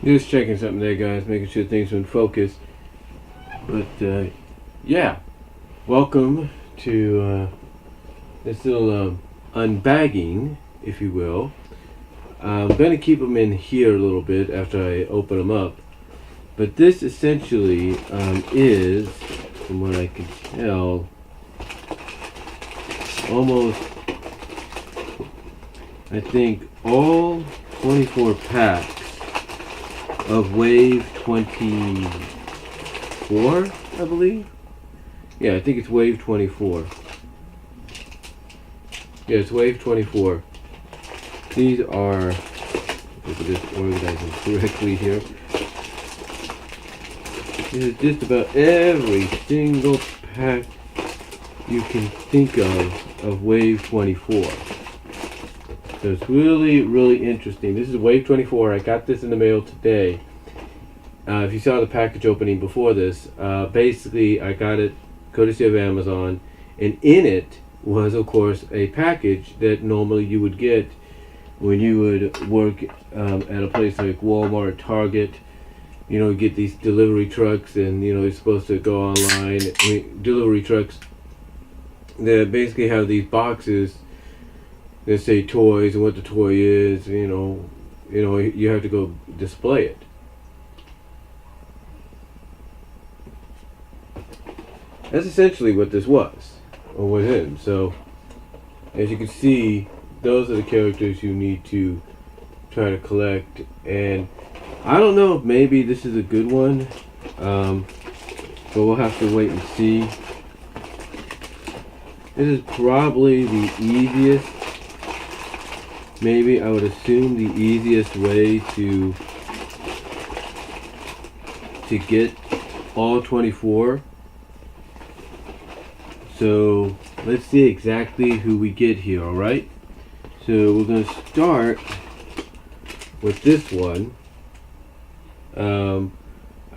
Just checking something there, guys, making sure things are in focus. But yeah, welcome to this little unbagging, if you will. I'm going to keep them in here a little bit after I open them up. But this essentially is, from what I can tell, almost, I think, all 24 packs of Wave 24, I believe. Yeah, I think it's Wave 24. Yeah, it's Wave 24. These are, if I could just organize them correctly here. This is just about every single pack you can think of Wave 24. So it's really, really interesting. This is Wave 24. I got this in the mail today. If you saw the package opening before this, basically I got it courtesy of Amazon, and in it was, of course, a package that normally you would get when you would work at a place like Walmart, Target. You know, you get these delivery trucks, and you know you're supposed to go online. Delivery trucks that basically have these boxes that say toys and what the toy is. You know, you have to go display it. That's essentially what this was, or was in. So, as you can see, those are the characters you need to try to collect. And I don't know if maybe this is a good one, but we'll have to wait and see. This is probably the easiest, maybe I would assume the easiest way to get all 24. So let's see exactly who we get here, alright? So we're going to start with this one. I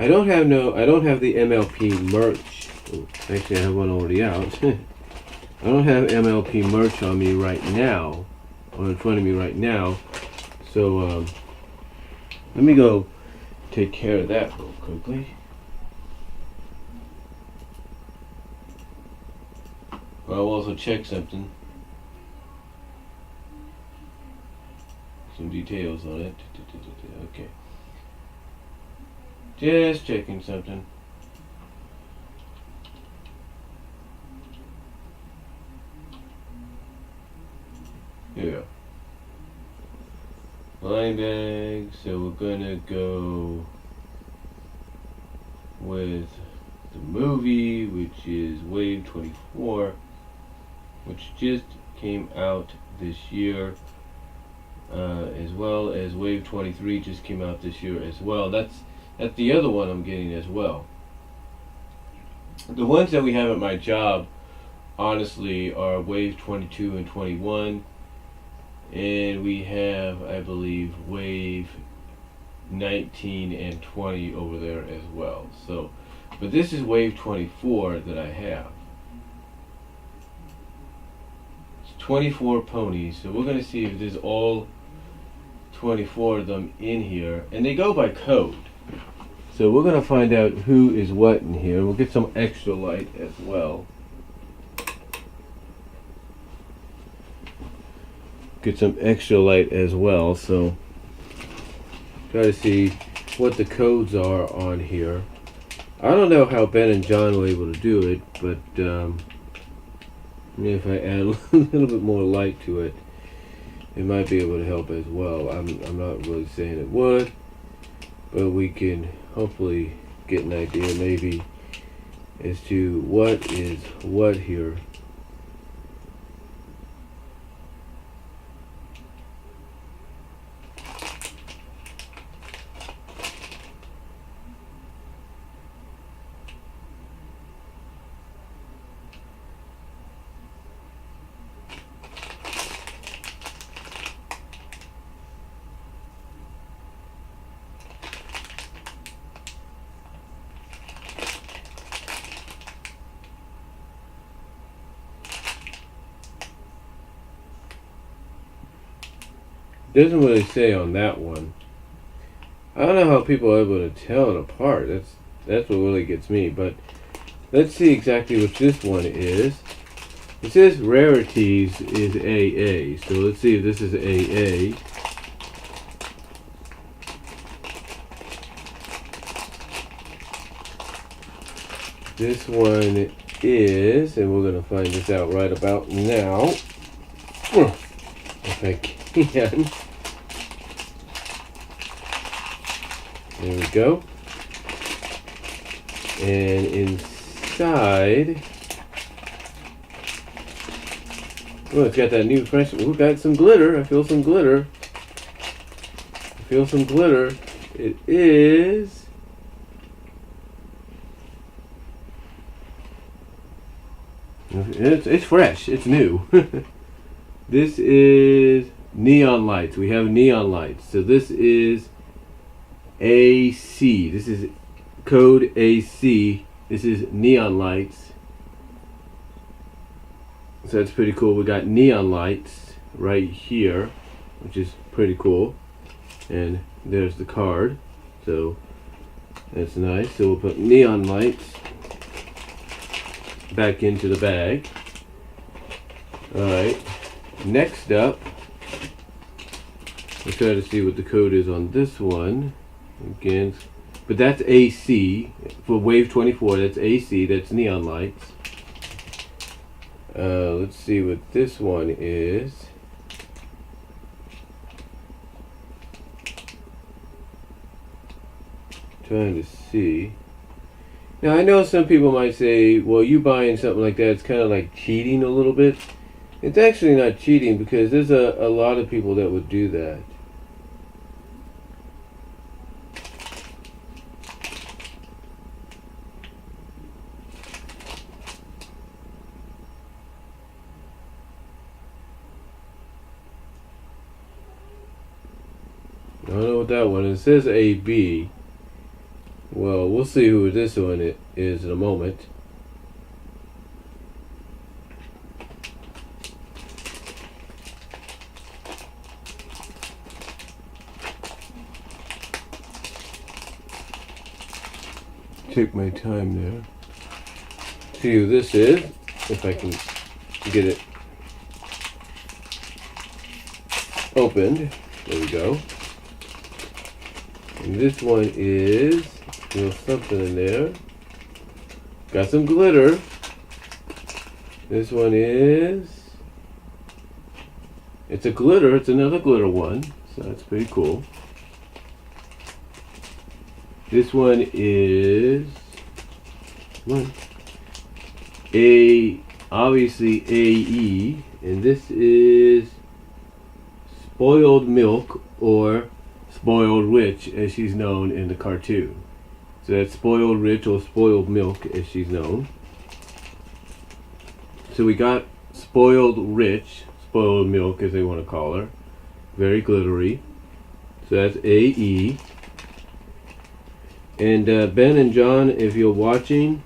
don't have the MLP merch. Oh, actually, I have one already out. I don't have MLP merch on me right now, or in front of me right now. So let me go take care of that real quickly. I'll also check something. Some details on it. Okay. Just checking something. Here we go. Line bag. So we're gonna go with the movie, which is Wave 24. Which just came out this year, as well as Wave 23 just came out this year as well. That's the other one I'm getting as well. The ones that we have at my job, honestly, are Wave 22 and 21, and we have, I believe, Wave 19 and 20 over there as well. So, but this is Wave 24 that I have. 24 ponies, so we're going to see if there's all 24 of them in here, and they go by code, so we're going to find out who is what in here. We'll get some extra light as well, so try to see what the codes are on here. I don't know how Ben and John were able to do it, but if I add a little bit more light to it, it might be able to help as well. I'm not really saying it would, but we can hopefully get an idea maybe as to what is what here. Doesn't really say on that one. I I don't know how people are able to tell it apart. That's what really gets me. But let's see exactly what this one is. It says rarities is AA. So let's see if this is AA. This one is, and we're going to find this out right about now. If I can. There we go. And inside, oh, it's got that new fresh. Oh, got some glitter. I feel some glitter. I feel some glitter. It is. It's fresh. It's new. This is neon lights. We have neon lights. So this is AC. This is code AC. This is neon lights. So that's pretty cool. We got neon lights right here, which is pretty cool. And there's the card. So that's nice. So we'll put neon lights back into the bag. Alright. Next up, we'll try to see what the code is on this one. Again, but that's AC. For wave 24, that's AC. That's neon lights. Let's see what this one is. Trying to see. Now, I know some people might say, well, you buying something like that, it's kind of like cheating a little bit. It's actually not cheating because there's a lot of people that would do that. I don't know what that one is. It says AB. Well, we'll see who this one is in a moment. Take my time there. See who this is, if I can get it opened. There we go. And this one is a little something in there. Got some glitter. This one is, it's a glitter. It's another glitter one, so that's pretty cool. This one is, come on, obviously AE, and this is spoiled milk, or spoiled rich as she's known in the cartoon. So that's spoiled rich or spoiled milk as she's known. So we got spoiled rich, spoiled milk as they want to call her. Very glittery. So that's AE. And Ben and John, if you're watching,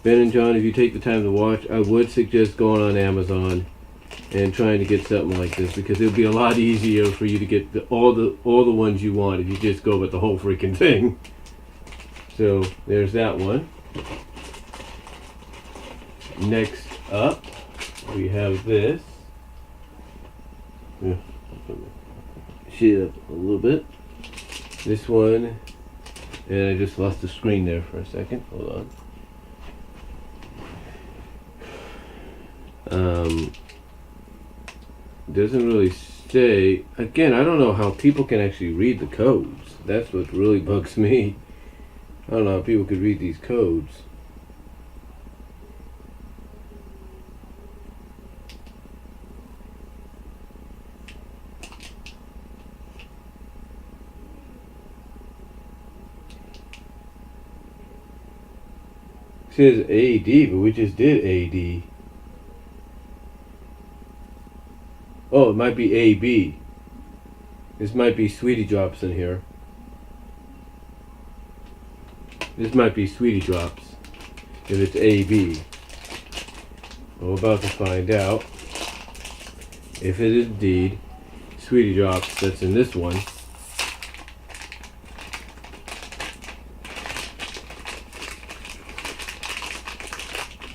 Ben and John, if you take the time to watch, I would suggest going on Amazon and trying to get something like this, because it'll be a lot easier for you to get all the ones you want if you just go with the whole freaking thing. So there's that one. Next up, we have this. Yeah. Shade up a little bit. This one, and I just lost the screen there for a second. Hold on. Doesn't really say. Again, I don't know how people can actually read the codes. That's what really bugs me. I don't know how people could read these codes. It says AD, but we just did AD. Oh, it might be AB. This might be Sweetie Drops in here. This might be Sweetie Drops if it's AB. Well, we're about to find out. if it is indeed Sweetie Drops that's in this one.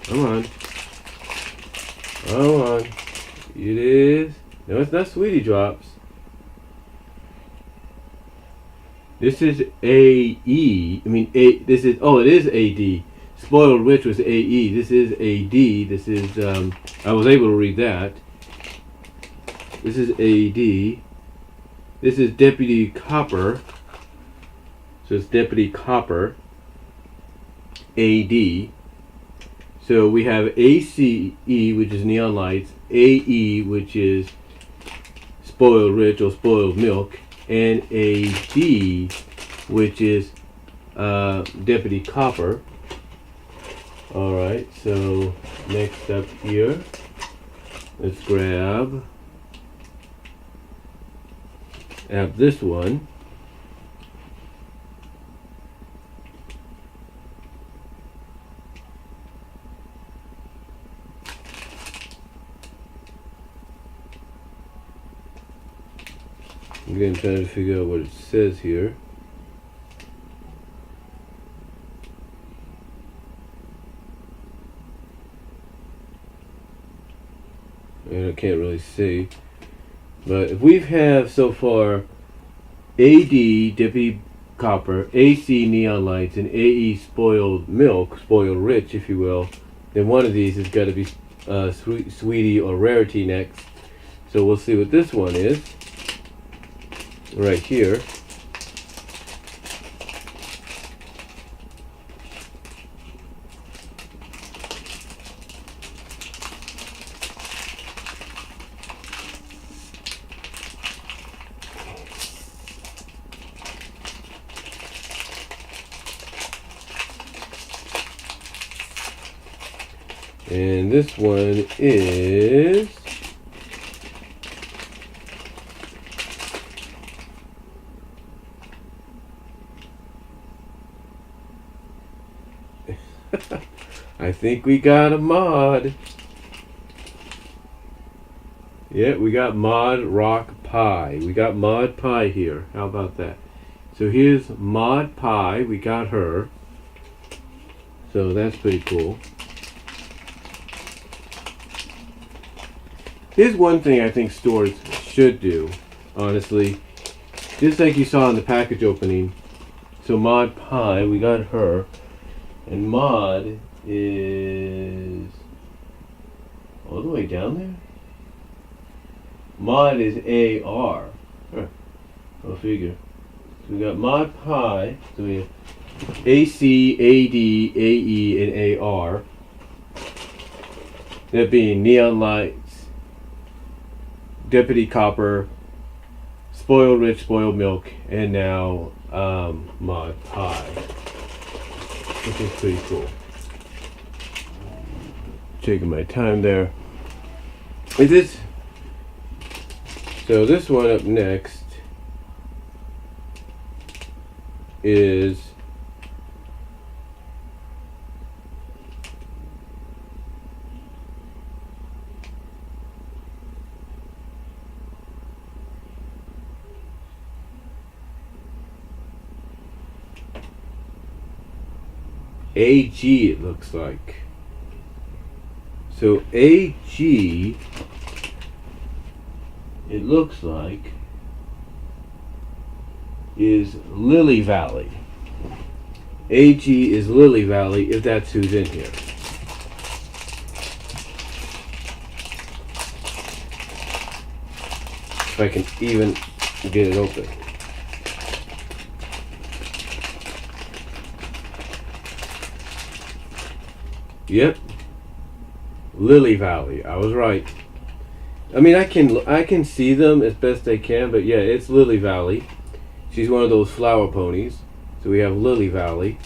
Come on. Come on. It is. No, it's not Sweetie Drops. This is AE. I mean, this is. Oh, it is AD. Spoiled Rich was AE. This is AD. This is. I was able to read that. This is AD. This is Deputy Copper. So it's Deputy Copper. AD. So we have ACE, which is Neon Lights, AE, which is Spoiled Rich or Spoiled Milk, and AD, which is Deputy Copper. Alright, so next up here, let's grab this one. Again, trying to figure out what it says here. And I can't really see. But if we have so far AD, Deputy Copper, AC, Neon Lights, and AE, Spoiled Milk, Spoiled Rich, if you will, then one of these has got to be Sweetie or Rarity next. So we'll see what this one is. Right here. And this one is I think we got a mod. Yeah, we got Mod Rock Pie. We got Mod Pie here. How about that? So here's Mod Pie. We got her. So that's pretty cool. Here's one thing I think stores should do, honestly. Just like you saw in the package opening. So Mod Pie, we got her. And Mod is all the way down there? Mod is AR. Huh. Go figure. So we got Mod Pie. So we have AC, AD, AE, and AR. That being Neon Lights, Deputy Copper, Spoiled Rich, Spoiled Milk, and now Mod Pie. Which is pretty cool. Taking my time there. Is this? So this one up next is AG, it looks like. So AG, it looks like, is Lily Valley. AG is Lily Valley, if that's who's in here. If I can even get it open. Yep, Lily Valley. I was right. I mean, I can see them as best I can, but yeah, it's Lily Valley. She's one of those flower ponies. So we have Lily Valley.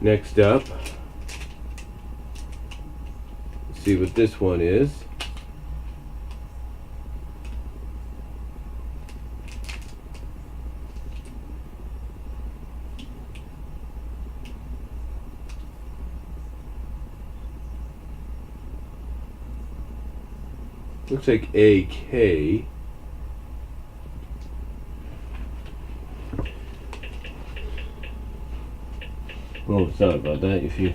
Next up, let's see what this one is. looks like AK. Oh, sorry about that. If you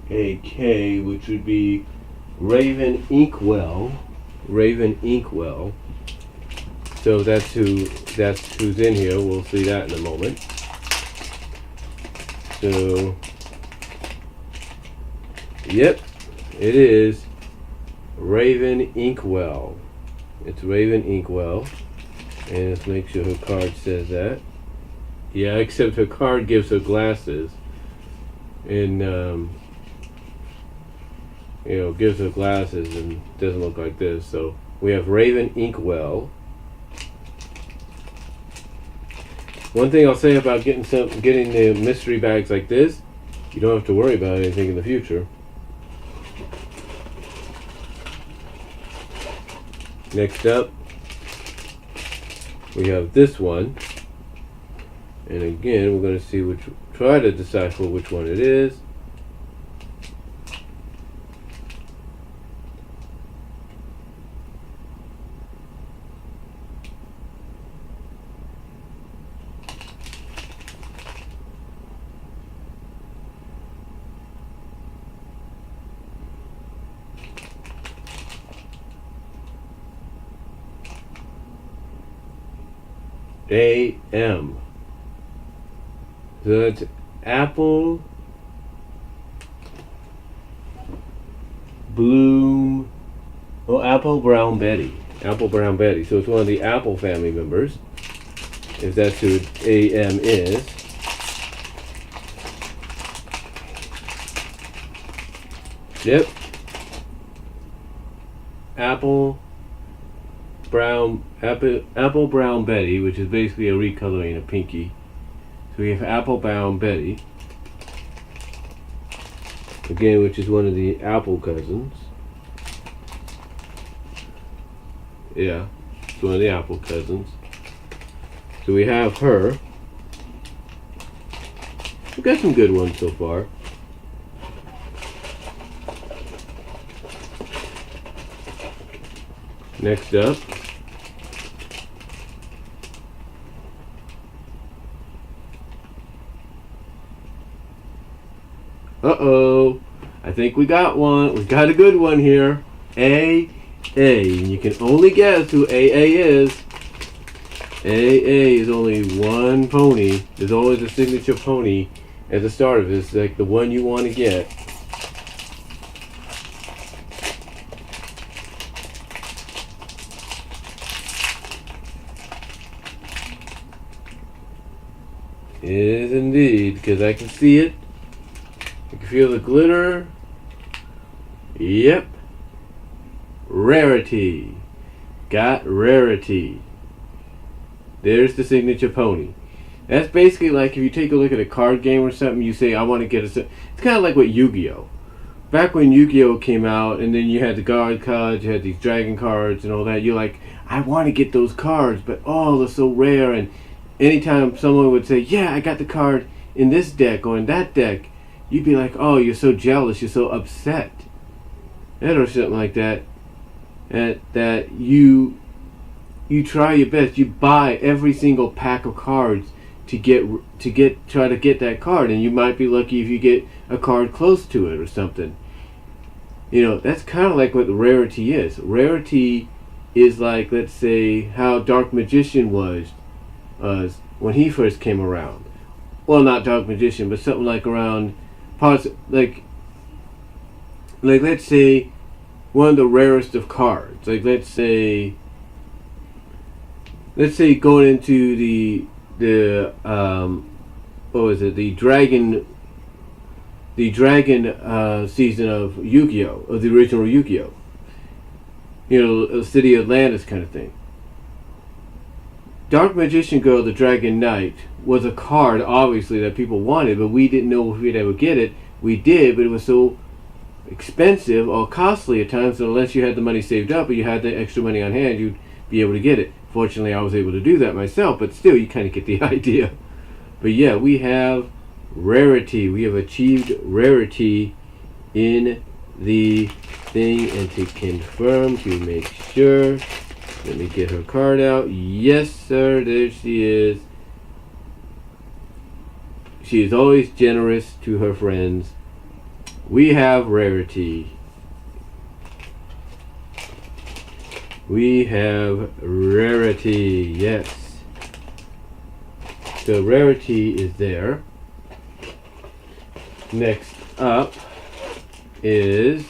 AK, which would be Raven Inkwell. Raven Inkwell. So that's who's in here. We'll see that in a moment. So, yep, it is Raven Inkwell. It's Raven Inkwell. And let's make sure her card says that. Yeah, except her card gives her glasses. And, gives her glasses and doesn't look like this. So we have Raven Inkwell. One thing I'll say about getting the mystery bags like this, you don't have to worry about anything in the future. Next up, we have this one, and again we're going to see try to decipher which one it is. AM. So it's Apple Bloom. Oh, Apple Brown Betty. Apple Brown Betty. So it's one of the Apple family members, if that's who AM is. Yep. Apple Brown Betty, which is basically a recoloring of Pinky. So we have Apple Brown Betty, again, which is one of the Apple cousins. Yeah, it's one of the Apple cousins. So we have her. We've got some good ones so far. Next up, I think we got one. We got a good one here. AA. And you can only guess who AA is. AA is only one pony. There's always a signature pony at the start of this, like the one you want to get. It is indeed, because I can see it. I can feel the glitter. Yep. Rarity. Got Rarity. There's the signature pony. That's basically like if you take a look at a card game or something, you say, I want to get a... It's kind of like what Yu-Gi-Oh! Back when Yu-Gi-Oh! Came out, and then you had the guard cards, you had these dragon cards and all that, you're like, I want to get those cards, but oh, they're so rare. And anytime someone would say, yeah, I got the card in this deck or in that deck, you'd be like, oh, you're so jealous, you're so upset. Or something like that. That you try your best. You buy every single pack of cards to try to get that card, and you might be lucky if you get a card close to it or something. That's kind of like what the Rarity is. Rarity is like, let's say, how Dark Magician was when he first came around. Well, not Dark Magician, but something like around parts like let's say one of the rarest of cards. Like let's say going into the what was it? The dragon season of Yu-Gi-Oh! Of the original Yu-Gi-Oh! A City of Atlantis kind of thing. Dark Magician Girl, the Dragon Knight, was a card, obviously, that people wanted, but we didn't know if we'd ever get it. We did, but it was so expensive or costly at times that unless you had the money saved up or you had the extra money on hand, you'd be able to get it. Fortunately, I was able to do that myself, but still, you kind of get the idea. But yeah, we have Rarity. We have achieved Rarity in the thing and to confirm, to make sure. Let me get her card out. Yes, sir, there she is. She is always generous to her friends. We have Rarity. We have Rarity, yes. So Rarity is there. Next up is,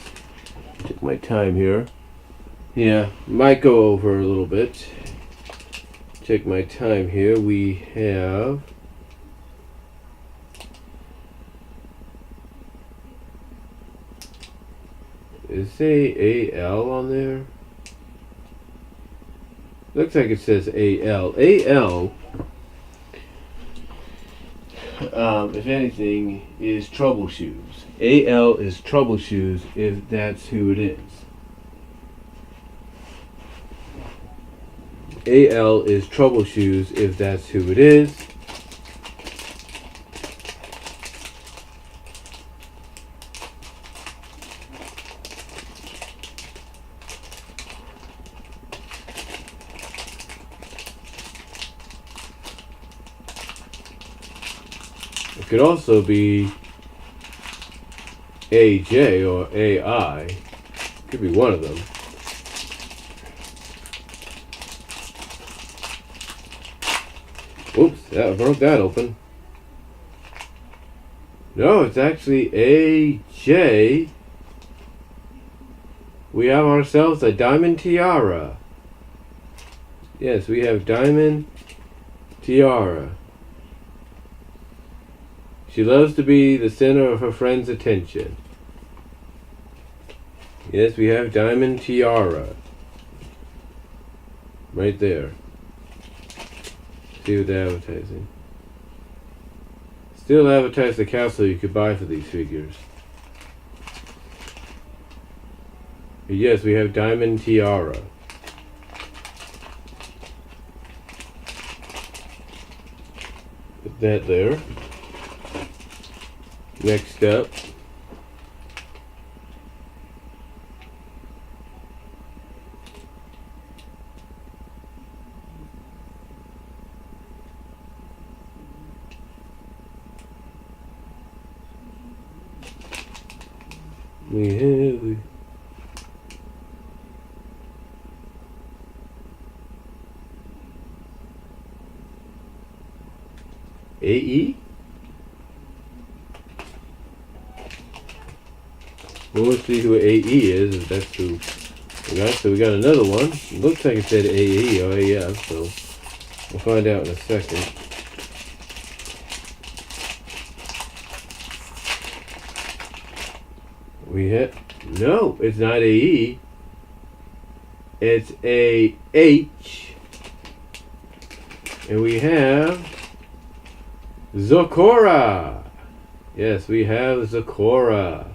take my time here. Yeah, might go over a little bit. Take my time here. We have is a AL on there? Looks like it says AL. AL, if anything, is trouble shoes. AL is trouble shoes if that's who it is. AL is trouble shoes if that's who it is. It could also be AJ or AI. Could be one of them. Oops, that broke that open. No, it's actually AJ. We have ourselves a Diamond Tiara. Yes, we have Diamond Tiara. She loves to be the center of her friends' attention. Yes, we have Diamond Tiara. Right there. See what they're advertising. Still advertise the castle you could buy for these figures. But yes, we have Diamond Tiara. Put that there. Next up, we have AE. We'll see who AE is, if that's who we got. So we got another one. It looks like it said AE or AF, so we'll find out in a second. We hit. No, it's not AE. It's AH. And we have Zocora. Yes, we have Zocora.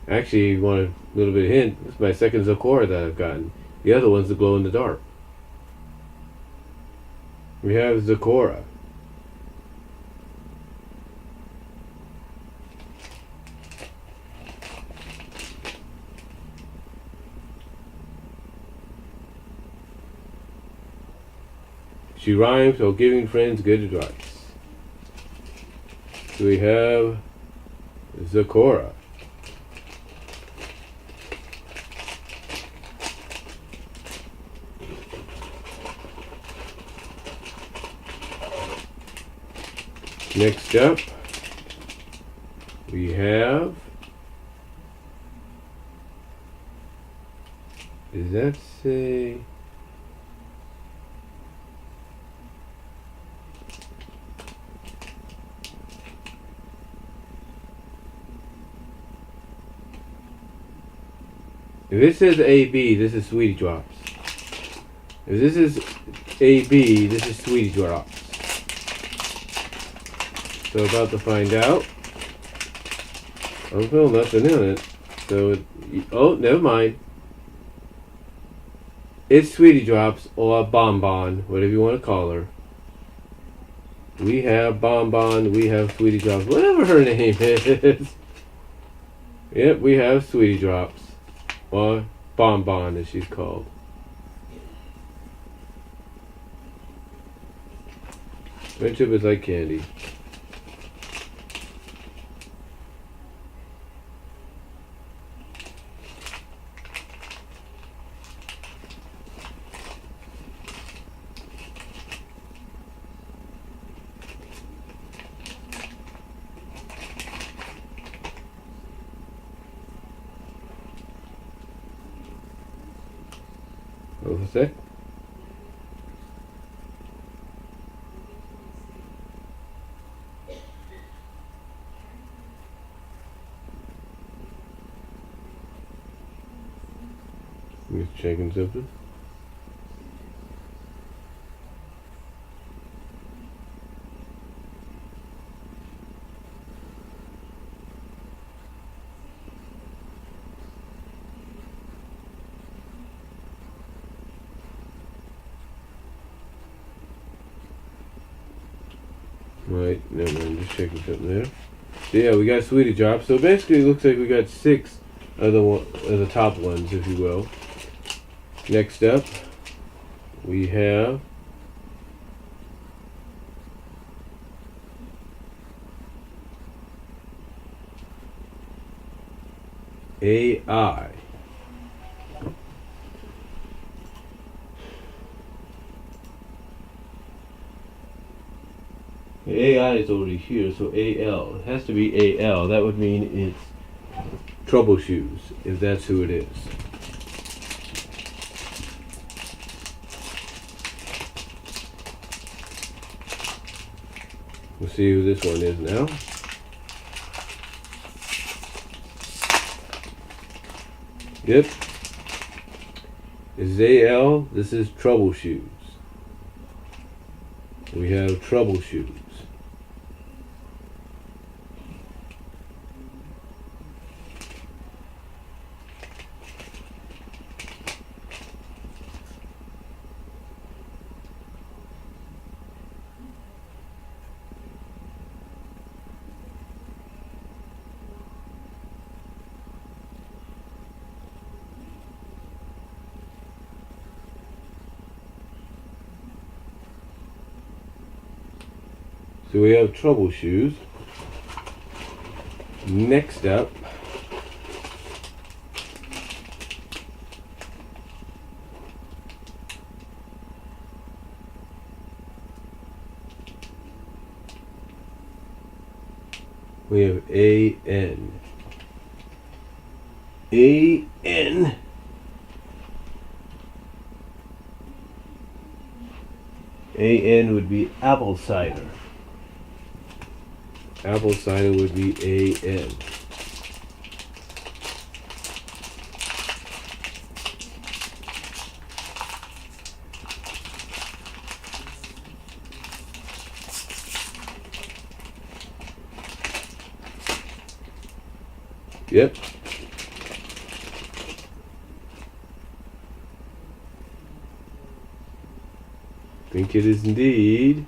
Actually, you want a little bit of hint. This is my second Zocora that I've gotten. The other one's the glow in the dark. We have Zocora. She rhymes while giving friends good advice. So we have Zocora. Next up, we have, does that say, if this says AB, this is Sweetie Drops. If this is AB, this is Sweetie Drops. So about to find out. Oh, nothing in it. So, oh, never mind. It's Sweetie Drops or Bonbon, whatever you want to call her. We have Bonbon, we have Sweetie Drops, whatever her name is. Yep, we have Sweetie Drops. Or Bonbon as she's called. Friendship is like candy. What was that? Just checking something. Right, never mind, just checking something there. So yeah, we got Sweetie Drops. So basically it looks like we got 6 of the top ones, if you will. Next up, we have AI. AI is already here, so AL. It has to be AL. That would mean it's Trouble Shoes, if that's who it is. We'll see who this one is now. Yep. This is AL. This is Trouble Shoes. We have Trouble Shoes. So we have Trouble Shoes. Next up, we have AN. AN. AN would be apple cider. Apple cider would be AN. Yep. Think it is indeed.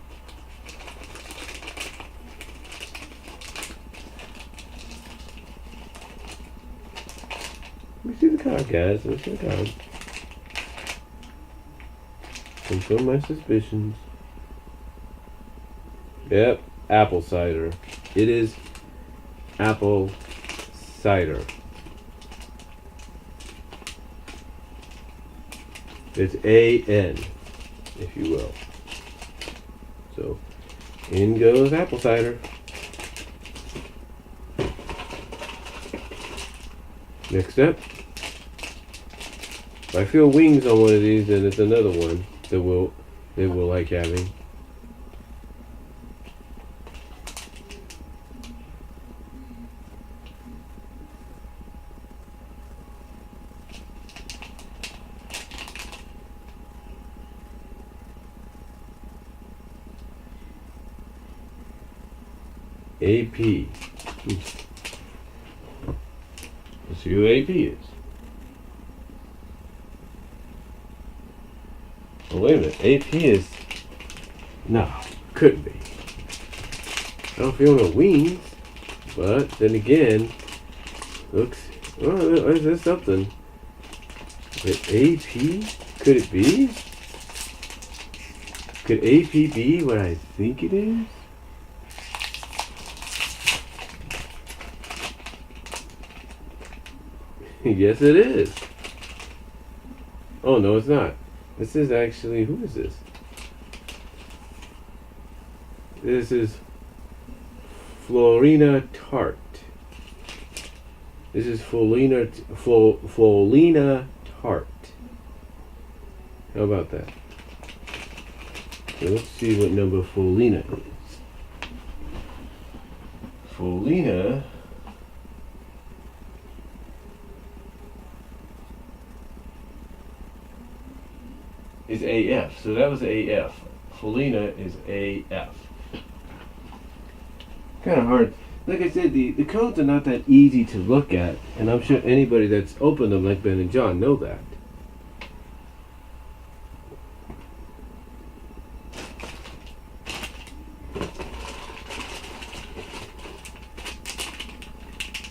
Let me see the card, guys. Let me see the card. Confirm my suspicions. Yep, apple cider. It is apple cider. It's AN, if you will. So, in goes apple cider. Next up, if I feel wings on one of these, then it's another one that we'll like having. AP. Let's see who AP is. Oh, wait a minute. AP is... No, couldn't be. I don't feel no wings. But then again, Looks. Oh, is there something? Wait, AP? Could it be? Could AP be what I think it is? Yes, it is. Oh, no, it's not. This is actually, who is this? This is Florina Tart. This is Florina Tart. How about that? So let's see what number Florina is. Florina is AF. So that was AF. Florina is AF. Kind of hard. Like I said, the codes are not that easy to look at, and I'm sure anybody that's opened them like Ben and John know that.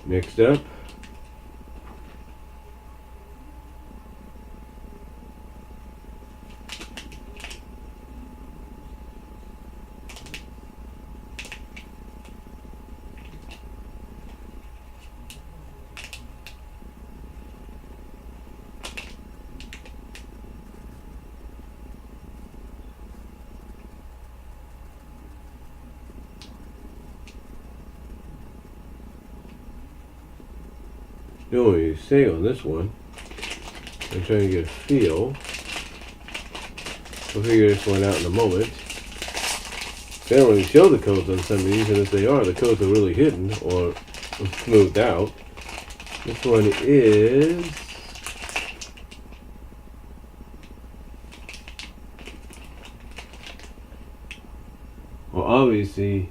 Next up, know what you say on this one. I'm trying to get a feel. We'll figure this one out in a moment. They don't really show the codes on some of these, and if they are, the codes are really hidden or smoothed out. This one is well, obviously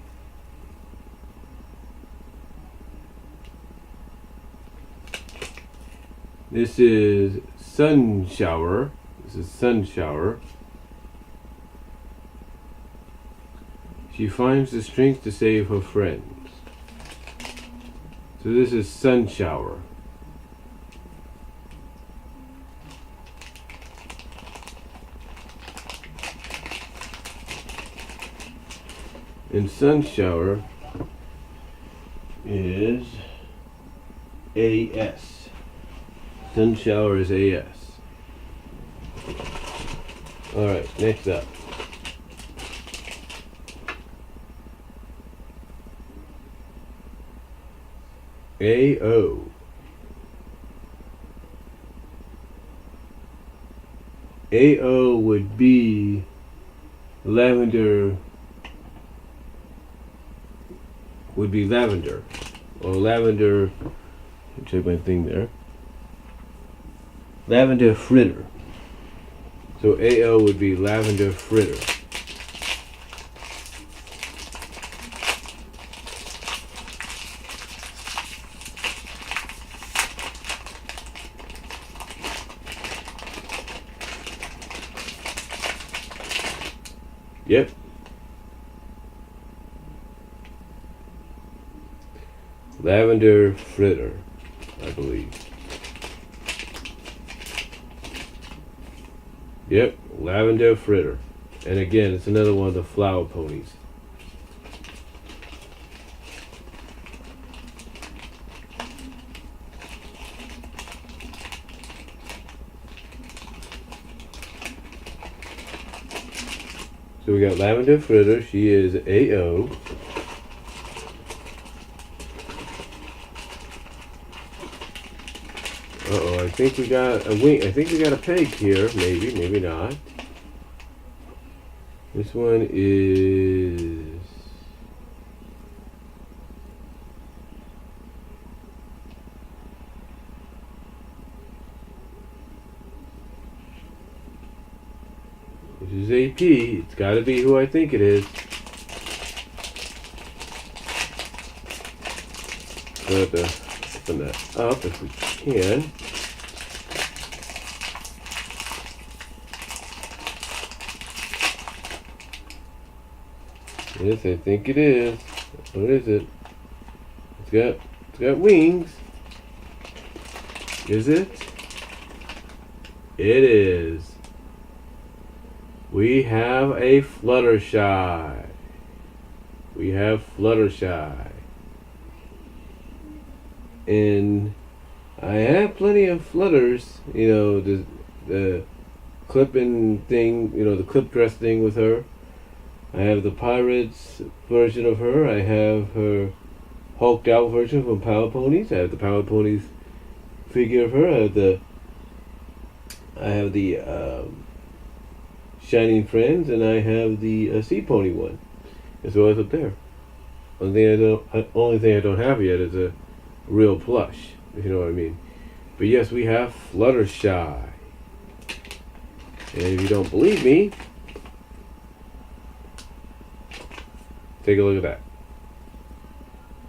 this is Sun Shower. This is Sun Shower. She finds the strength to save her friends. So this is Sun Shower. And Sun Shower is AS. Sun Shower is AS. Alright, next up. AO. AO would be lavender. Would be lavender. Or lavender. Check my thing there. Lavender fritter. So AO would be lavender fritter. Yep. Lavender fritter, I believe. Yep, lavender fritter. And again, it's another one of the flower ponies. So we got lavender fritter. She is AO. Uh-oh, I think we got a wing. I think we got a peg here. Maybe, maybe not. This one is... This is AP. It's got to be who I think it is. We'll have to open that up if we can. Yes, I think it is. What is it? It's got wings. Is it? It is. We have a Fluttershy. We have Fluttershy. And I have plenty of flutters, you know, the clipping thing, you know, the clip dress thing with her. I have the Pirates version of her. I have her hulked out version from Power Ponies. I have the Power Ponies figure of her. I have the Shining Friends, and I have the Sea Pony one. As well as up there. Only thing I don't have yet is a real plush, if you know what I mean. But yes, we have Fluttershy. And if you don't believe me, take a look at that.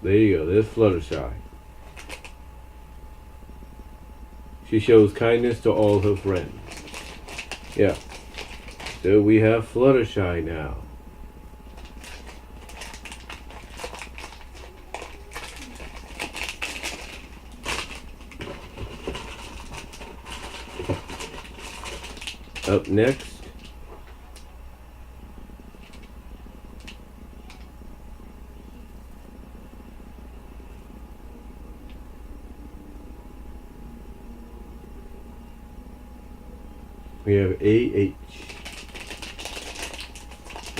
There you go. There's Fluttershy. She shows kindness to all her friends. Yeah. So we have Fluttershy now. Up next, we have AH.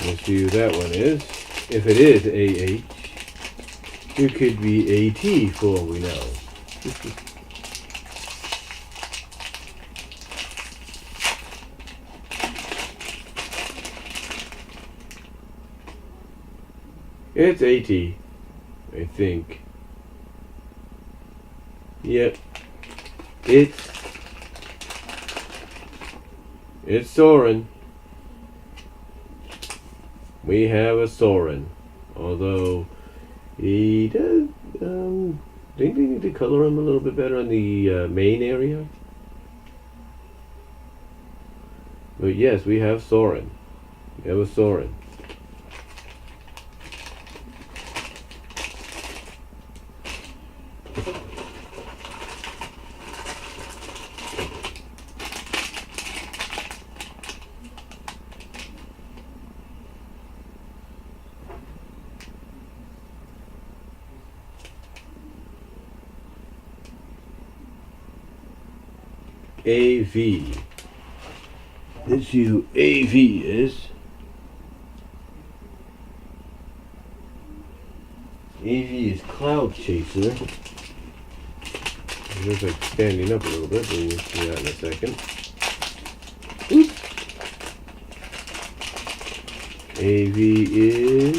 Let's see who that one is. If it is AH, it could be AT for all we know. It's AT, I think. Yep. It's Soren. We have a Soren. Although he does think they need to color him a little bit better on the main area. But yes, we have Soren. We have a Soren. AV. Let's see who AV is. AV is Cloud Chaser. It looks like standing up a little bit, but we'll see that in a second. Oops. AV is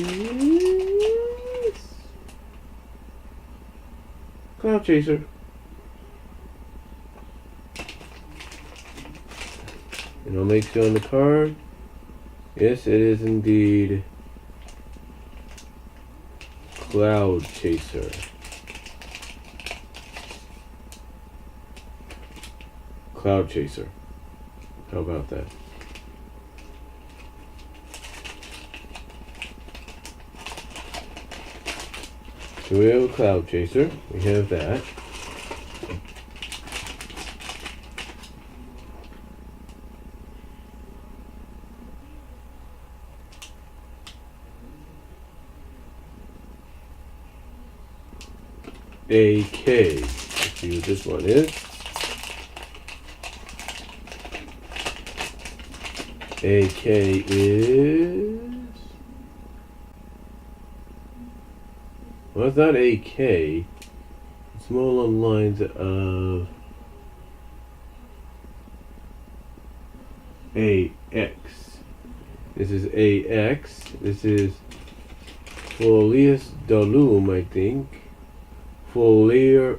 Cloud Chaser. And I'll make sure on the card. Yes, it is indeed Cloud Chaser. Cloud Chaser. How about that? So we have a Cloud Chaser. We have that. AK. Let's see what this one is. AK is... Well, it's not AK. It's more along the lines of AX. This is AX. This is Folius Dalum, I think. Folier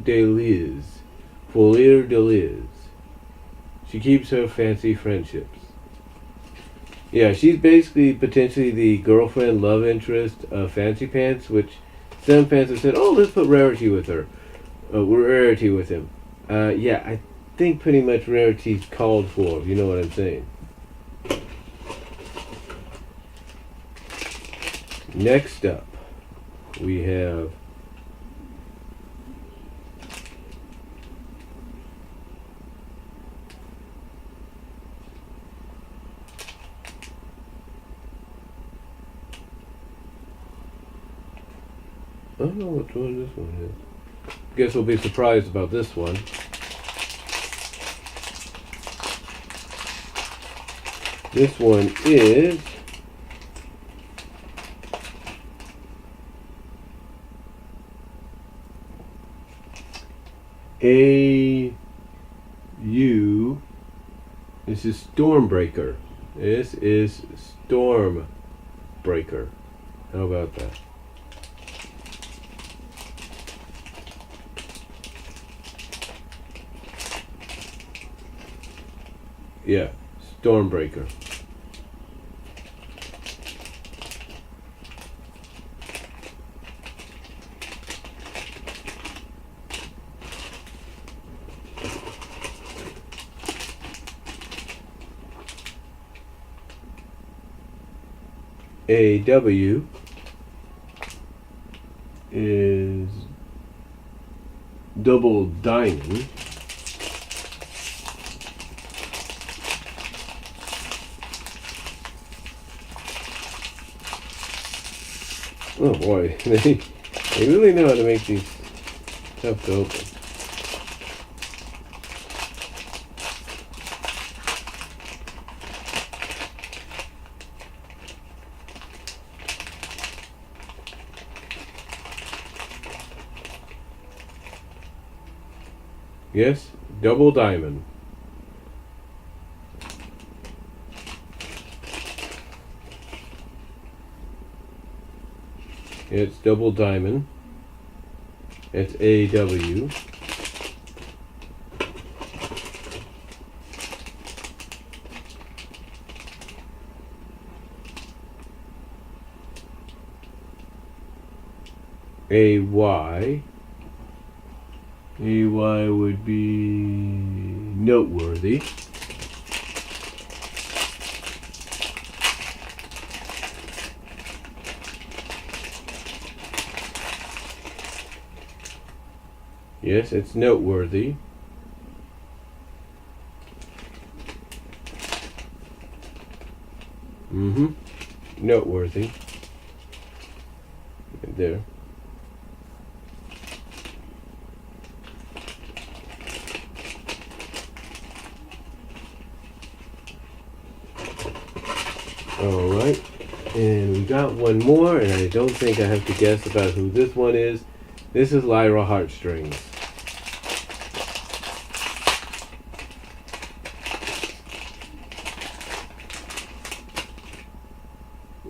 de Liz. She keeps her fancy friendships. Yeah, she's basically potentially the girlfriend, love interest of Fancy Pants, which some fans have said, oh, let's put Rarity with her. Rarity with him. Yeah, I think pretty much Rarity's called for, if you know what I'm saying. Next up, we have I don't know which one this one is. Guess we'll be surprised about this one. This one is A-U. This is Stormbreaker. This is Stormbreaker. How about that? Yeah, Stormbreaker. AW is Double Diamond. Oh boy, they really know how to make these tough to open. Yes, Double Diamond. It's Double Diamond. It's AW. AY. AY would be Noteworthy. Yes, it's Noteworthy. Noteworthy. Right there. Alright, and we got one more, and I don't think I have to guess about who this one is. This is Lyra Heartstrings.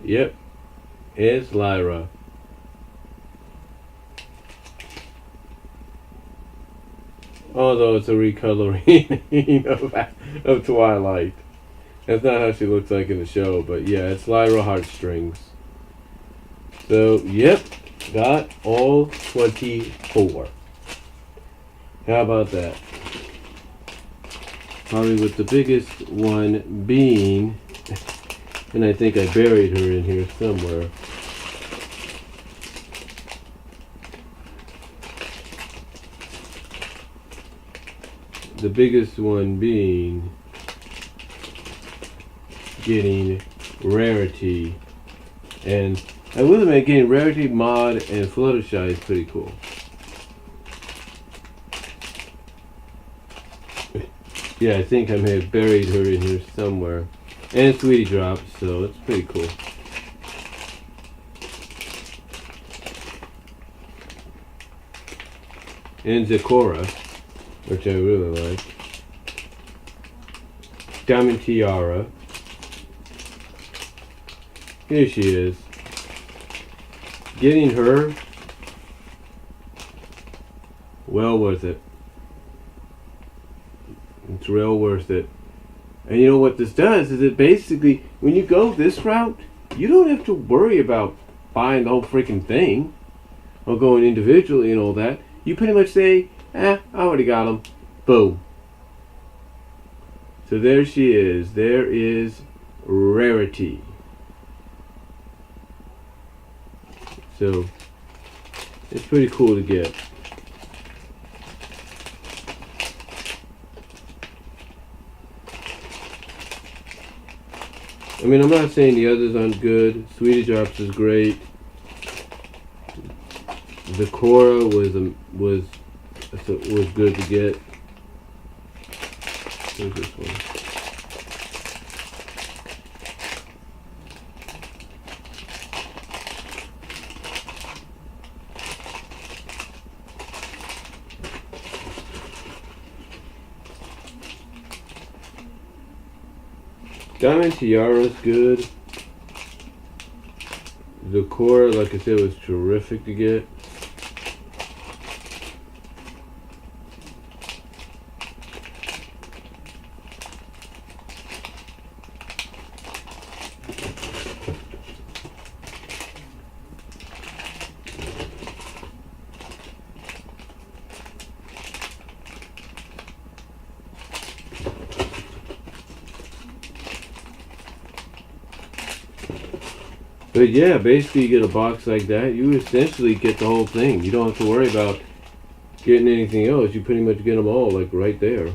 Yep, it's Lyra. Although it's a recoloring of Twilight. That's not how she looks like in the show, but yeah, it's Lyra Heartstrings. So, yep, got all 24. How about that? Probably with the biggest one being, and I think I buried her in here somewhere. The biggest one being getting Rarity, and I will admit getting Rarity, Mod, and Fluttershy is pretty cool. Yeah, I think I may have buried her in here somewhere. And Sweetie Drops, so it's pretty cool. And Zakora, which I really like. Diamond Tiara. Here she is. Getting her, well worth it. It's real worth it. And you know what this does is it basically, when you go this route, you don't have to worry about buying the whole freaking thing or going individually and all that. You pretty much say, I already got them. Boom. So there she is. There is Rarity. So it's pretty cool to get. I mean, I'm not saying the others aren't good. Sweetie Drops is great. The Cora was good to get. Where's this one? Diamond Tiara's good. The Cora, like I said, was terrific to get. But yeah, basically you get a box like that, you essentially get the whole thing. You don't have to worry about getting anything else. You pretty much get them all like right there.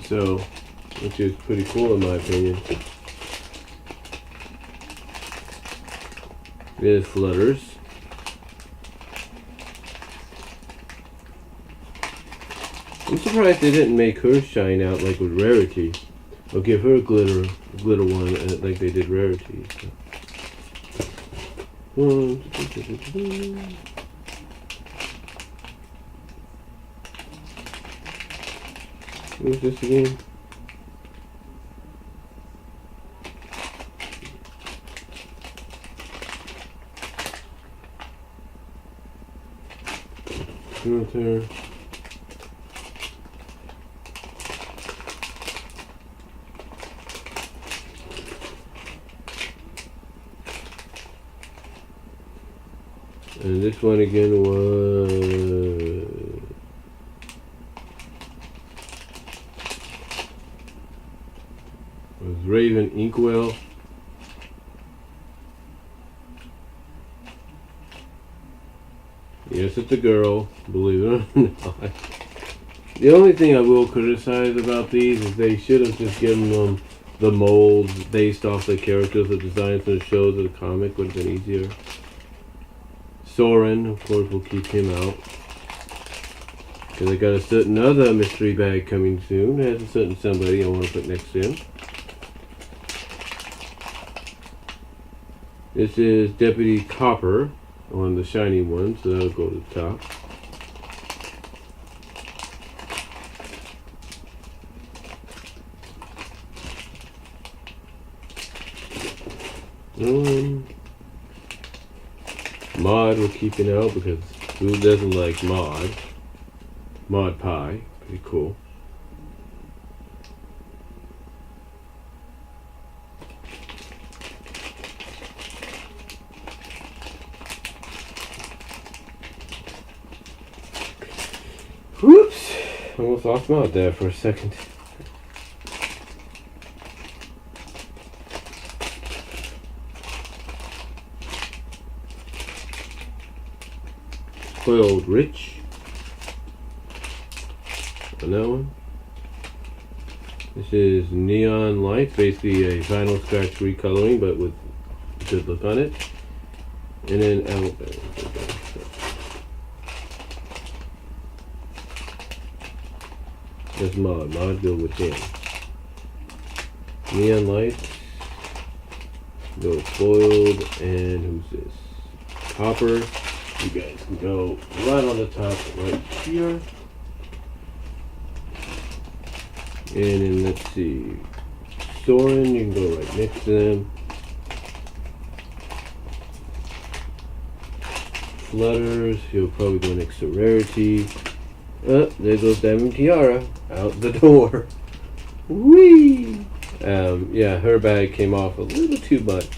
So, which is pretty cool in my opinion. There's Flutters. I'm surprised they didn't make her shine out like with Rarity. Or give her a glitter one like they did Rarity. So. What's this again? Filter. And this one again was Raven Inkwell. Yes, it's a girl, believe it or not. The only thing I will criticize about these is they should have just given them the molds based off the characters, the designs from the shows or the comic would have been easier. Soren, of course, we'll keep him out. Because I got a certain other mystery bag coming soon. It has a certain somebody I want to put next to him. This is Deputy Copper on the shiny one, so that'll go to the top. Mod we're keeping out because who doesn't like Mod? Mod Pie, pretty cool. Whoops! Almost lost Mod there for a second. Spoiled Rich on that one. This is Neon Light, basically a vinyl scratch recoloring but with good look on it. And then that's Mod go with him. Neon Light, go Spoiled, and who's this? Copper. You guys can go right on the top, right here. And then let's see, Soren, you can go right next to them. Flutters, he'll probably go next to Rarity. Oh, there goes Diamond Tiara, out the door. Whee! Yeah, her bag came off a little too much.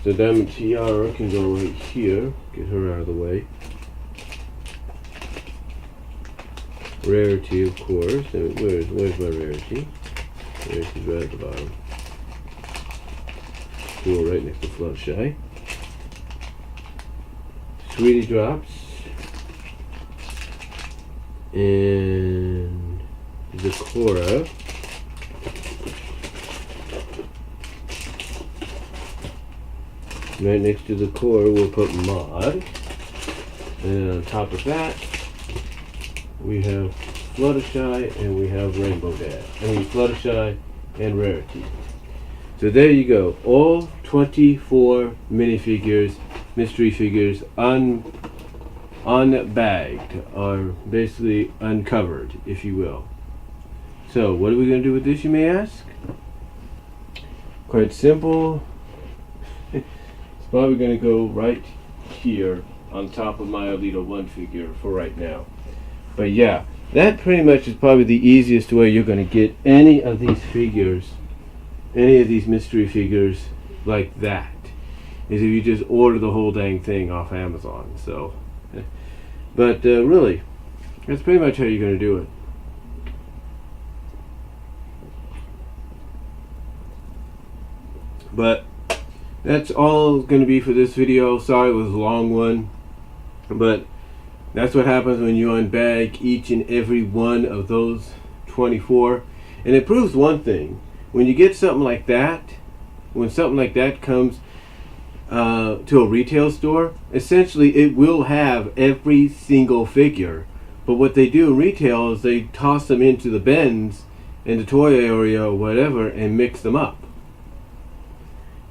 So Diamond Tiara can go right here. Get her out of the way. Rarity, of course. And where's my Rarity? Rarity's right at the bottom. Go right next to Fluttershy. Sweetie Drops. And Zakora. Right next to the core, we'll put mod. And on top of that, we have Fluttershy and we have Rainbow Dash. Fluttershy and Rarity. So there you go. All 24 minifigures, mystery figures, unbagged, are basically uncovered, if you will. So what are we going to do with this, you may ask? Quite simple. It's probably going to go right here on top of my Alita 1 figure for right now. But yeah, that pretty much is probably the easiest way you're going to get any of these figures, any of these mystery figures like that, is if you just order the whole dang thing off Amazon. So, but really, that's pretty much how you're going to do it. But that's all going to be for this video. Sorry it was a long one, but that's what happens when you unbag each and every one of those 24. And it proves one thing: when you get something like that, when something like that comes to a retail store, essentially it will have every single figure. But what they do in retail is they toss them into the bins in the toy area or whatever and mix them up.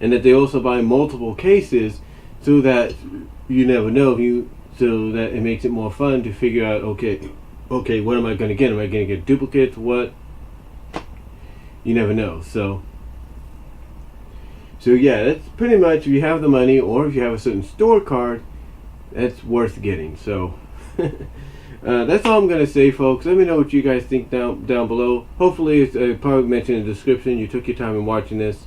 And that they also buy multiple cases so that you never know, so that it makes it more fun to figure out, okay, what am I going to get? Am I going to get duplicates? What? You never know. So yeah, that's pretty much, if you have the money or if you have a certain store card, that's worth getting. So that's all I'm going to say, folks. Let me know what you guys think down below. Hopefully, it's probably mentioned in the description. You took your time in watching this.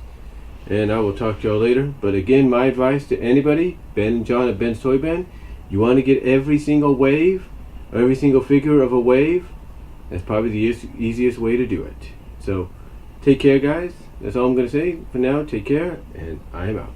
And I will talk to y'all later. But again, my advice to anybody, Ben and John at Ben's Toy Ben, you want to get every single wave, or every single figure of a wave, that's probably the easiest way to do it. So, take care, guys. That's all I'm going to say for now. Take care, and I am out.